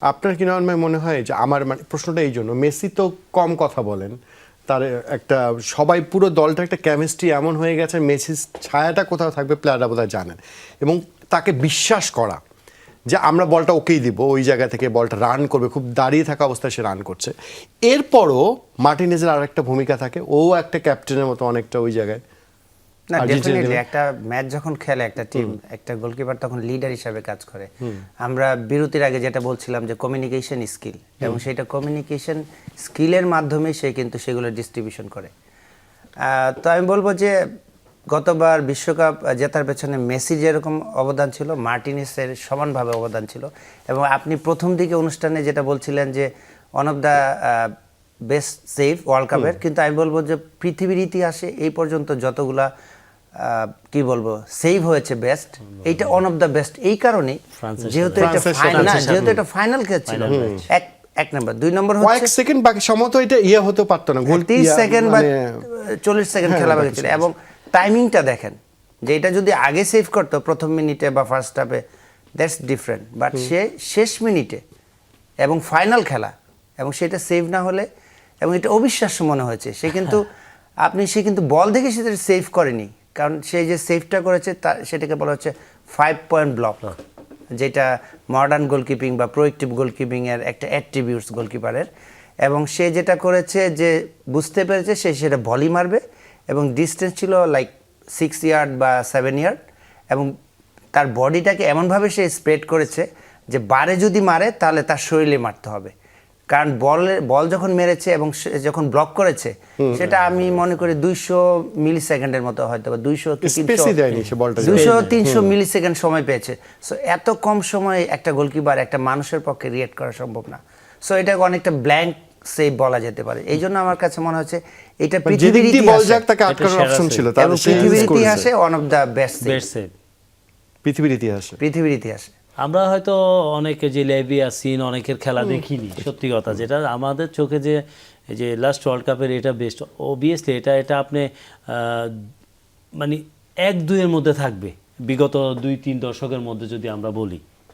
আপনার কি নর্মাল মনে হয় যে আমার মানে প্রশ্নটা এই জন্য মেসি তো কম কথা বলেন, তার একটা সবাই পুরো দলটা একটা কেমিস্ট্রি এমন হয়ে গেছে, মেসির ছায়াটা কোথাও থাকবে প্লেয়াররা বোধহয় জানেন, এবং তাকে বিশ্বাস করা যে আমরা বলটা ওকেই দিব, ওই জায়গা থেকে বলটা রান করবে, খুব দাঁড়িয়ে থাকা অবস্থায় সে রান করছে। এরপরও মার্টিনেজের আর একটা ভূমিকা থাকে, ও একটা ক্যাপ্টেনের মতো অনেকটা ওই জায়গায়। না, ডেফিনেটলি একটা ম্যাচ যখন খেলে একটা টিম, একটা গোলকিপার তখন লিডার হিসাবে কাজ করে। আমরা বিরতির আগে যেটা বলছিলাম যে কমিউনিকেশন স্কিল, এবং সেটা কমিউনিকেশন স্কিলের মাধ্যমে সে কিন্তু সেগুলো ডিস্ট্রিবিউশন করে। তো আমি বলবো যে গতবার বিশ্বকাপ জেতার পেছনে মেসি যেরকম অবদান ছিল, মার্টিনেসের সমানভাবে অবদান ছিল। এবং আপনি প্রথম দিকে অনুষ্ঠানে যেটা বলছিলেন যে one of the best save world কাপের, কিন্তু আমি বলবো যে পৃথিবীর ইতিহাসে এই পর্যন্ত যতগুলা কি বলবো সেভ হয়েছে বেস্ট, এইটা ওয়ান অফ দ্য বেস্ট এই কারণেই যেহেতু এটা ফাইনাল খেলা ছিল। এক নাম্বার, দুই নম্বর হচ্ছে কয়েক সেকেন্ড বাকি, সম্ভবত এটা হতে পারতো না, গোল 30 সেকেন্ড বা 40 সেকেন্ড খেলা বাকি ছিল। এবং টাইমিংটা দেখেন যে এটা যদি আগে সেভ করতো প্রথম মিনিটে বা ফার্স্ট হাফে, দ্যাটস ডিফারেন্ট, বাট সে শেষ মিনিটে এবং ফাইনাল খেলা, এবং সেটা সেভ না হলে, এবং এটা অবিশ্বাস্য মনে হয়েছে। সে কিন্তু বল দেখে সেটা সেভ করেনি, কারণ সে যে সেভটা করেছে সেটাকে বলা হচ্ছে 5 পয়েন্ট ব্লক, যেটা মডার্ন গোলকিপিং বা প্রোয়েক্টিভ গোলকিপিংয়ের একটা অ্যাট্রিবিউটস গোলকিপারের। এবং সে যেটা করেছে যে বুঝতে পেরেছে সে সেটা ভলি মারবে, এবং ডিস্টেন্স ছিল লাইক 6 ইয়ার্ড বা 7 ইয়ার্ড, এবং তার বডিটাকে এমনভাবে সে স্প্রেড করেছে যে বারে যদি মারে তাহলে তার শরীরে মারতে হবে, কারণ বল যখন মেরেছে এবং যখন ব্লক করেছে সেটা আমি মনে করি 200 মিলি সেকেন্ডের মতো, হয়তো বা 200-300 মিলি সেকেন্ড সময় পেয়েছে। সো এত কম সময়ে একটা গোলকিপার একটা মানুষের পক্ষে রিয়েক্ট করা সম্ভব না। সো এটাকে অনেকটা ব্ল্যাঙ্ক সেভ বলা যেতে পারে। এই জন্য আমার কাছে মনে হচ্ছে এটা পৃথিবীর ইতিহাসে one of the best save পৃথিবীর ইতিহাসে। আমরা হয়তো অনেকে যে লেভিয়া সিন অনেকের খেলা দেখিনি, সত্যি কথা, যেটা আমাদের চোখে যে লাস্ট ওয়ার্ল্ড কাপের এটা বেস্ট, অবভিয়াসলি এটা আপনি মানে 1-2 এর মধ্যে থাকবে বিগত 2-3 দশকের মধ্যে যদি আমরা বলি।